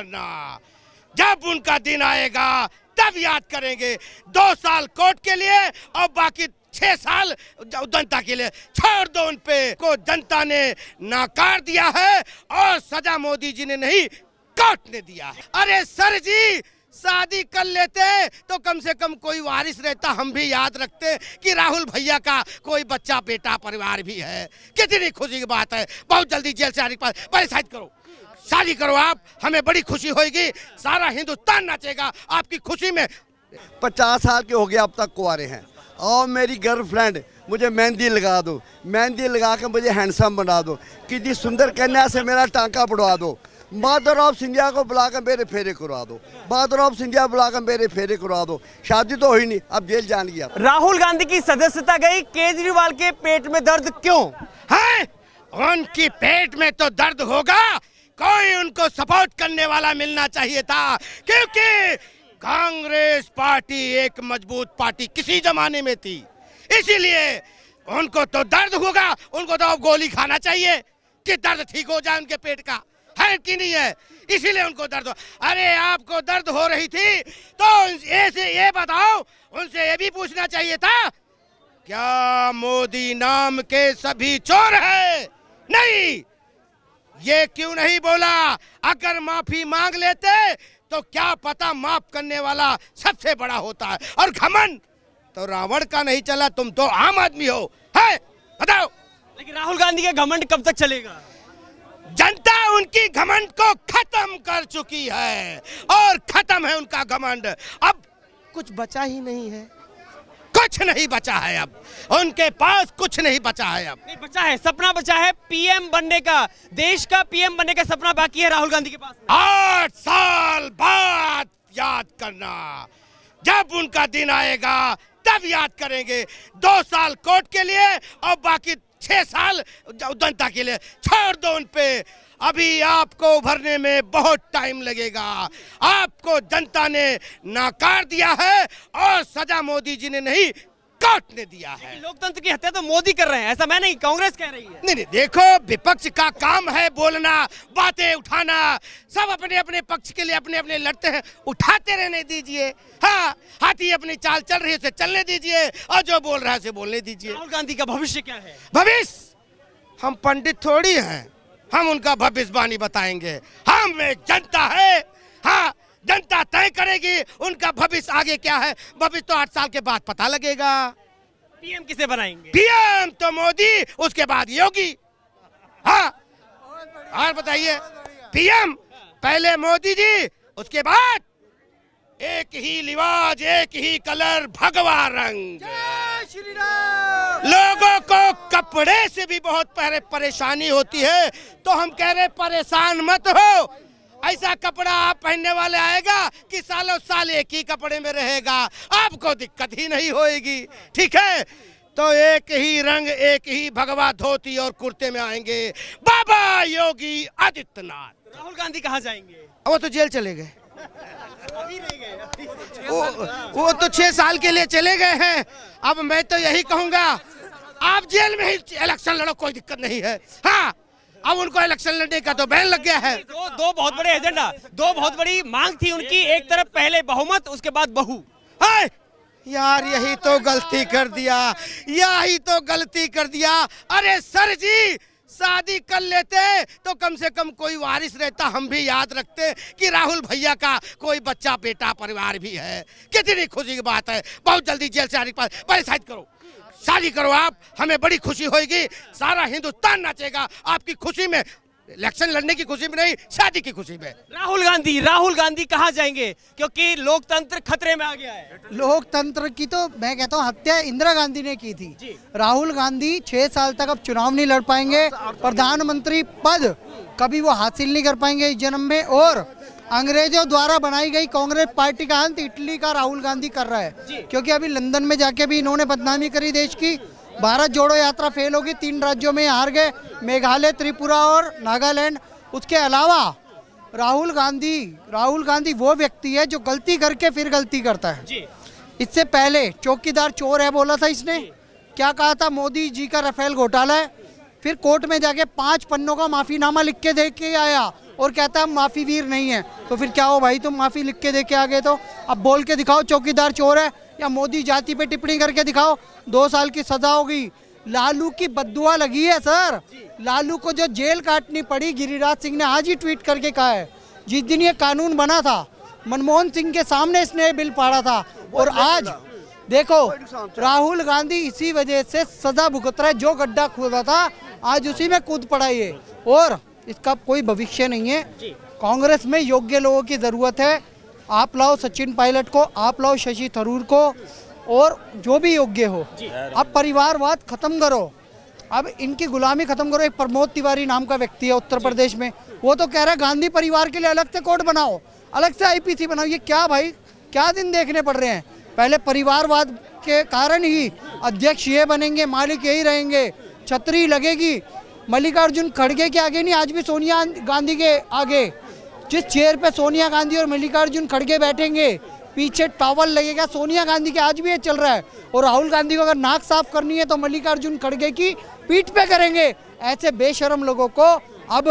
करना। जब उनका दिन आएगा तब याद करेंगे। 2 साल कोर्ट के लिए और बाकी 6 साल जनता के लिए छोड़ दो उन पे। को जनता ने नाकार दिया है और सजा मोदी जी ने नहीं, कोर्ट ने दिया है। अरे सर जी, शादी कर लेते तो कम से कम कोई वारिस रहता, हम भी याद रखते कि राहुल भैया का कोई बच्चा बेटा परिवार भी है। कितनी खुशी की बात है। बहुत जल्दी जेल से आने के बाद पहले शादी करो, शादी करो आप, हमें बड़ी खुशी होगी, सारा हिंदुस्तान नाचेगा आपकी खुशी में। 50 साल के हो गए अब तक कुंवारे हैं और मेरी गर्लफ्रेंड मुझे मेहंदी लगा दो, मेहंदी लगा के मुझे हैंडसम बना दो, कितनी सुंदर कन्या से मेरा टांका पड़वा दो, मदर ऑफ इंडिया को बुलाकर मेरे फेरे करवा दो, मदर ऑफ इंडिया बुलाकर मेरे फेरे करवा दो। शादी तो हुई नहीं, अब जेल जान गया। राहुल गांधी की सदस्यता गई, केजरीवाल के पेट में दर्द क्यों है? उनकी पेट में तो दर्द होगा, कोई उनको सपोर्ट करने वाला मिलना चाहिए था, क्योंकि कांग्रेस पार्टी एक मजबूत पार्टी किसी जमाने में थी, इसीलिए उनको तो दर्द होगा। उनको तो अब गोली खाना चाहिए कि दर्द ठीक हो जाए उनके पेट का, है कि नहीं है? इसीलिए उनको दर्द हो। अरे आपको दर्द हो रही थी तो ऐसे ये बताओ, उनसे ये भी पूछना चाहिए था, क्या मोदी नाम के सभी चोर है? नहीं, ये क्यों नहीं बोला? अगर माफी मांग लेते तो क्या पता माफ करने वाला सबसे बड़ा होता है। और घमंड तो रावण का नहीं चला, तुम तो आम आदमी हो, है? बताओ। लेकिन राहुल गांधी का घमंड कब तक चलेगा? जनता उनकी घमंड को खत्म कर चुकी है और खत्म है उनका घमंड। अब कुछ बचा ही नहीं है, कुछ नहीं बचा है, अब उनके पास कुछ नहीं बचा है। अब नहीं बचा है, सपना बचा है पीएम बनने का, देश का पीएम बनने का सपना बाकी है राहुल गांधी के पास। 8 साल बाद याद करना। जब उनका दिन आएगा तब याद करेंगे। 2 साल कोर्ट के लिए और बाकी 6 साल जनता के लिए छोड़ दो उन पे। अभी आपको उभरने में बहुत टाइम लगेगा। आपको जनता ने नाकार दिया है और सजा मोदी जी ने नहीं, कोर्ट ने दिया है। लोकतंत्र की हत्या तो मोदी कर रहे हैं, ऐसा मैं नहीं, कांग्रेस कह रही है। नहीं, देखो, विपक्ष का काम है बोलना, बातें उठाना, सब अपने अपने पक्ष के लिए अपने अपने लड़ते हैं, उठाते रहने दीजिए। हाँ, हाथी अपनी चाल चल रही है उसे चलने दीजिए और जो बोल रहा है उसे बोलने दीजिए। राहुल गांधी का भविष्य क्या है? भविष्य, हम पंडित थोड़ी हैं, हम उनका भविष्यवाणी बताएंगे। हम एक जनता है, हाँ, जनता तय करेगी उनका भविष्य आगे क्या है। भविष्य तो 8 साल के बाद पता लगेगा। पीएम किसे बनाएंगे? पीएम तो मोदी, उसके बाद योगी। हाँ, और बताइए, पीएम पहले मोदी जी, उसके बाद एक ही लिबास, एक ही कलर, भगवा रंग। लोगों को कपड़े से भी बहुत परेशानी होती है, तो हम कह रहे परेशान मत हो। ऐसा कपड़ा आप पहनने वाले आएगा कि सालों साल एक ही कपड़े में रहेगा, आपको दिक्कत ही नहीं होएगी। ठीक है, तो एक ही रंग, एक ही भगवा धोती और कुर्ते में आएंगे बाबा योगी आदित्यनाथ। राहुल गांधी कहाँ जाएंगे? वो तो जेल चले गए। वो तो 6 साल के लिए चले गए हैं। अब मैं तो यही कहूंगा, आप जेल में ही इलेक्शन लड़ो, कोई दिक्कत नहीं है। हाँ, अब उनको इलेक्शन लड़ने का तो बैन लग गया है। दो बहुत बड़े एजेंडा, 2 बहुत बड़ी मांग थी उनकी। एक तरफ पहले बहुमत, उसके बाद बहू। यार, यही तो गलती कर दिया, यही तो गलती कर दिया। अरे सर जी, शादी कर लेते तो कम से कम कोई वारिस रहता, हम भी याद रखते कि राहुल भैया का कोई बच्चा बेटा परिवार भी है। कितनी खुशी की बात है। बहुत जल्दी जेल से आने के बाद पहले शादी करो, शादी करो आप, हमें बड़ी खुशी होगी, सारा हिंदुस्तान नाचेगा आपकी खुशी में। इलेक्शन लड़ने की खुशी में नहीं, शादी की खुशी में। राहुल गांधी कहाँ जाएंगे? क्योंकि लोकतंत्र खतरे में आ गया है। लोकतंत्र की तो मैं कहता हूँ हत्या इंदिरा गांधी ने की थी। राहुल गांधी 6 साल तक अब चुनाव नहीं लड़ पाएंगे, प्रधानमंत्री पद कभी वो हासिल नहीं कर पाएंगे इस जन्म में। और अंग्रेजों द्वारा बनाई गई कांग्रेस पार्टी का अंत इटली का राहुल गांधी कर रहा है, क्योंकि अभी लंदन में जाके भी इन्होंने बदनामी करी देश की। भारत जोड़ो यात्रा फेल होगी, 3 राज्यों में हार गए, मेघालय, त्रिपुरा और नागालैंड। उसके अलावा राहुल गांधी वो व्यक्ति है जो गलती करके फिर गलती करता है। इससे पहले चौकीदार चोर है बोला था इसने, क्या कहा था? मोदी जी का राफेल घोटाला है, फिर कोर्ट में जाके 5 पन्नों का माफीनामा लिख के दे के आया और कहता है हम माफी वीर नहीं है। तो फिर क्या हो भाई, तुम माफी लिख के दे के आ गए तो अब बोल के दिखाओ चौकीदार चोर है, या मोदी जाति पे टिप्पणी करके दिखाओ। 2 साल की सजा होगी। लालू की बद्दुआ लगी है सर। लालू को जो जेल काटनी पड़ी, गिरिराज सिंह ने आज ही ट्वीट करके कहा है, जिस दिन ये कानून बना था मनमोहन सिंह के सामने इसने बिल पाड़ा था, और आज देखो राहुल गांधी इसी वजह से सजा भुगत रहा है। जो गड्ढा खोदा था आज उसी में कूद पड़ा ये, और इसका कोई भविष्य नहीं है। कांग्रेस में योग्य लोगों की जरूरत है। आप लाओ सचिन पायलट को, आप लाओ शशि थरूर को, और जो भी योग्य हो। अब परिवारवाद खत्म करो, अब इनकी गुलामी खत्म करो। एक प्रमोद तिवारी नाम का व्यक्ति है उत्तर प्रदेश में, वो तो कह रहा है गांधी परिवार के लिए अलग से कोर्ट बनाओ, अलग से आईपीसी बनाओ। ये क्या भाई, क्या दिन देखने पड़ रहे हैं। पहले परिवारवाद के कारण ही अध्यक्ष ये बनेंगे, मालिक यही रहेंगे, छतरी लगेगी मल्लिकार्जुन खड़गे के आगे नहीं, आज भी सोनिया गांधी के आगे। जिस चेयर पे सोनिया गांधी और मल्लिकार्जुन खड़गे बैठेंगे, पीछे टॉवल लगेगा सोनिया गांधी के, आज भी ये चल रहा है। और राहुल गांधी को अगर नाक साफ करनी है तो मल्लिकार्जुन खड़गे की पीठ पे करेंगे। ऐसे बेशरम लोगों को अब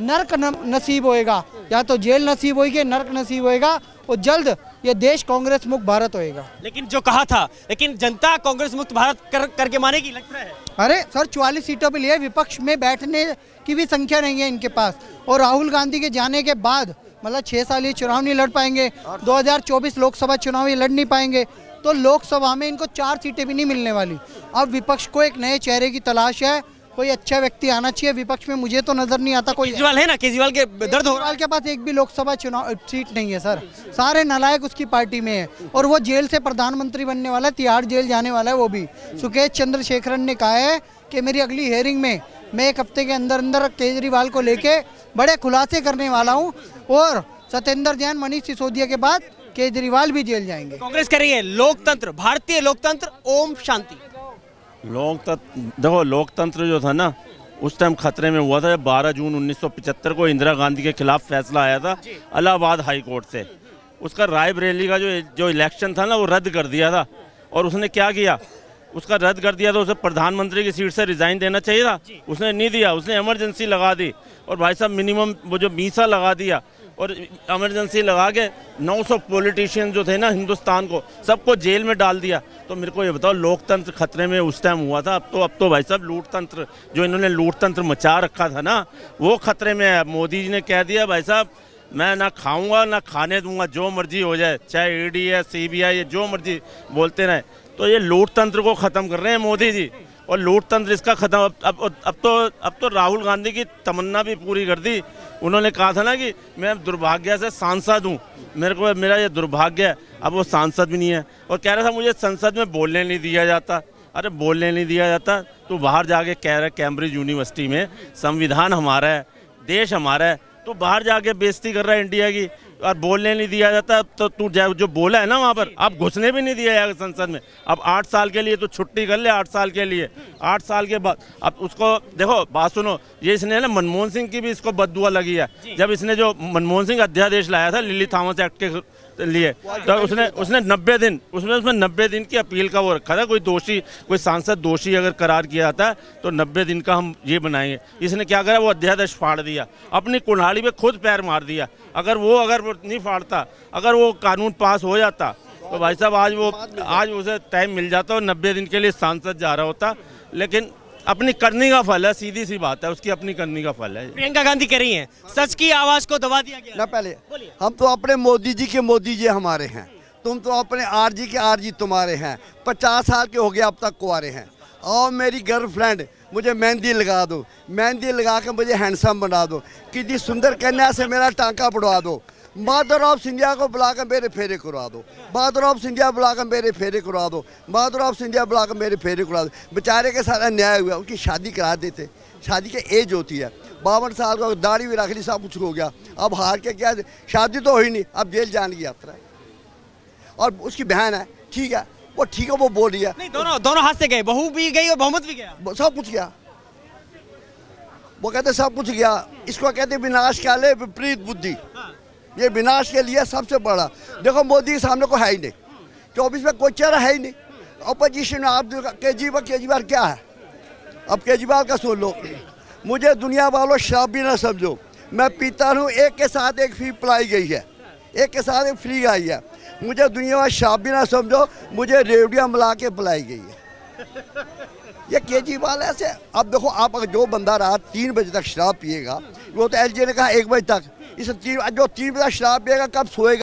नर्क नसीब होएगा, या तो जेल नसीब होगी, नर्क नसीब होएगा, और जल्द ये देश कांग्रेस मुक्त भारत होएगा। लेकिन जो कहा था, लेकिन जनता कांग्रेस मुक्त भारत करके मानेगी, लगता है। अरे सर 44 सीटों पे लिए, विपक्ष में बैठने की भी संख्या नहीं है इनके पास। और राहुल गांधी के जाने के बाद मतलब 6 साल ये चुनाव नहीं लड़ पाएंगे, 2024 लोकसभा चुनाव ये लड़ नहीं पाएंगे, तो लोकसभा में इनको 4 सीटें भी नहीं मिलने वाली। अब विपक्ष को एक नए चेहरे की तलाश है, कोई अच्छा व्यक्ति आना चाहिए विपक्ष में। मुझे तो नजर नहीं आता कोई। केजरीवाल है ना, केजरीवाल के दर्द हो रहा है। के पास एक भी लोकसभा चुनाव सीट नहीं है सर, सारे नालायक उसकी पार्टी में है, और वो जेल से प्रधानमंत्री बनने वाला है, तिहाड़ जेल जाने वाला है वो भी। सुकेश चंद्रशेखरन ने कहा है कि मेरी अगली हेयरिंग में मैं 1 हफ्ते के अंदर अंदर केजरीवाल को लेके बड़े खुलासे करने वाला हूँ, और सत्येंद्र जैन, मनीष सिसोदिया के बाद केजरीवाल भी जेल जाएंगे। कांग्रेस कह रही है लोकतंत्र, भारतीय लोकतंत्र, ओम शांति। लोकतंत्र, देखो लोकतंत्र जो था ना उस टाइम खतरे में हुआ था जब 12 जून 1975 को इंदिरा गांधी के खिलाफ फैसला आया था इलाहाबाद हाई कोर्ट से। उसका रायबरेली का जो इलेक्शन था ना वो रद्द कर दिया था, और उसने क्या किया, उसका रद्द कर दिया तो उसे प्रधानमंत्री की सीट से रिजाइन देना चाहिए था, उसने नहीं दिया, उसने इमरजेंसी लगा दी, और भाई साहब मिनिमम वो जो मीसा लगा दिया, और इमरजेंसी लगा के 900 पॉलिटिशियन जो थे ना हिंदुस्तान को, सबको जेल में डाल दिया। तो मेरे को ये बताओ लोकतंत्र खतरे में उस टाइम हुआ था, अब तो भाई साहब लूटतंत्र, जो इन्होंने लूटतंत्र मचा रखा था ना वो खतरे में है। मोदी जी ने कह दिया भाई साहब मैं ना खाऊंगा ना खाने दूंगा, जो मर्जी हो जाए, चाहे ईडी है सीबीआई है जो मर्जी बोलते रहे। तो ये लूटतंत्र को ख़त्म कर रहे हैं मोदी जी, और लूटतंत्र इसका ख़त्म। अब तो राहुल गांधी की तमन्ना भी पूरी कर दी। उन्होंने कहा था ना कि मैं दुर्भाग्य से सांसद हूँ, मेरा ये दुर्भाग्य है। अब वो सांसद भी नहीं है, और कह रहा था मुझे संसद में बोलने नहीं दिया जाता। अरे बोलने नहीं दिया जाता तो बाहर जाके कह रहा कैम्ब्रिज यूनिवर्सिटी में संविधान हमारा है, देश हमारा है, तो बाहर जाके बेइज्जती कर रहा है इंडिया की, और बोलने नहीं दिया जाता। तो तू जो बोला है ना वहाँ पर, अब घुसने भी नहीं दिया जाएगा संसद में। अब 8 साल के लिए तो छुट्टी कर ले, 8 साल के लिए, 8 साल के बाद अब उसको देखो। बात सुनो, ये इसने ना मनमोहन सिंह की भी इसको बददुआ लगी है। जब इसने जो मनमोहन सिंह अध्यादेश लाया था लिली थॉमस एक्ट के लिए, तो उसने 90 दिन उसमें 90 दिन की अपील का वो रखा था। कोई सांसद दोषी अगर करार किया जाता है तो 90 दिन का हम ये बनाएंगे। इसने क्या करा, वो अध्यादेश फाड़ दिया, अपनी कुल्हाड़ी पे खुद पैर मार दिया। अगर वो नहीं फाड़ता, अगर वो कानून पास हो जाता तो भाई साहब आज उसे टाइम मिल जाता और 90 दिन के लिए सांसद जा रहा होता। लेकिन अपनी करनी का फल है, सीधी सी बात है, उसकी अपनी करनी का फल है। प्रियंका गांधी कह रही हैं सच की आवाज को दबा दिया गया ना। पहले हम तो अपने मोदी जी के मोदी जी हमारे हैं, तुम तो अपने आरजी के आरजी तुम्हारे हैं। 50 साल के हो गए अब तक कुंवारे हैं। और मेरी गर्लफ्रेंड मुझे मेहंदी लगा दो, मेहंदी लगा के मुझे हैंडसम बना दो, कितनी सुंदर कन्या से मेरा टांका पड़वा दो, मदर ऑफ इंडिया को बुलाकर मेरे फेरे करवा दो, मदर ऑफ इंडिया बुलाकर मेरे फेरे करवा दो, मदर ऑफ इंडिया बुलाकर मेरे फेरे करवा दो। बेचारे के साथ अन्याय हुआ, उनकी शादी करा देते। शादी की एज होती है 52 साल का, दाढ़ी भी रख ली, सब कुछ हो गया। अब हार के क्या, शादी तो हुई नहीं, अब जेल जाने की यात्रा है। और उसकी बहन है, ठीक है, वो ठीक है, वो बोल रही है। नहीं, दोनों हाथ से गए, बहू भी गई और बहुमत भी गया, सब कुछ गया। वो कहते सब कुछ गया। इसको कहते विनाश काले विपरीत बुद्धि। ये विनाश के लिए सबसे बड़ा। देखो मोदी के सामने को है ही नहीं, 24 में कोई चेहरा है ही नहीं। अपोजिशन में आप केजरीवाल क्या है, अब केजरीवाल का सुन लो, मुझे दुनिया वालों शराब भी ना समझो, मैं पीता हूँ, एक के साथ एक फ्री पिलाई गई है, एक के साथ एक फ्री आई है। मुझे दुनिया में शराब भी ना समझो, मुझे रेवड़ियाँ मिला के पिलाई गई है। ये केजरीवाल ऐसे। अब देखो, आप अगर जो बंदा रात 3 बजे तक शराब पिएगा, वो तो एलजी ने कहा 1 बजे तक, इस जो 3 बजे तक शराब पिएगा कब सोएगा?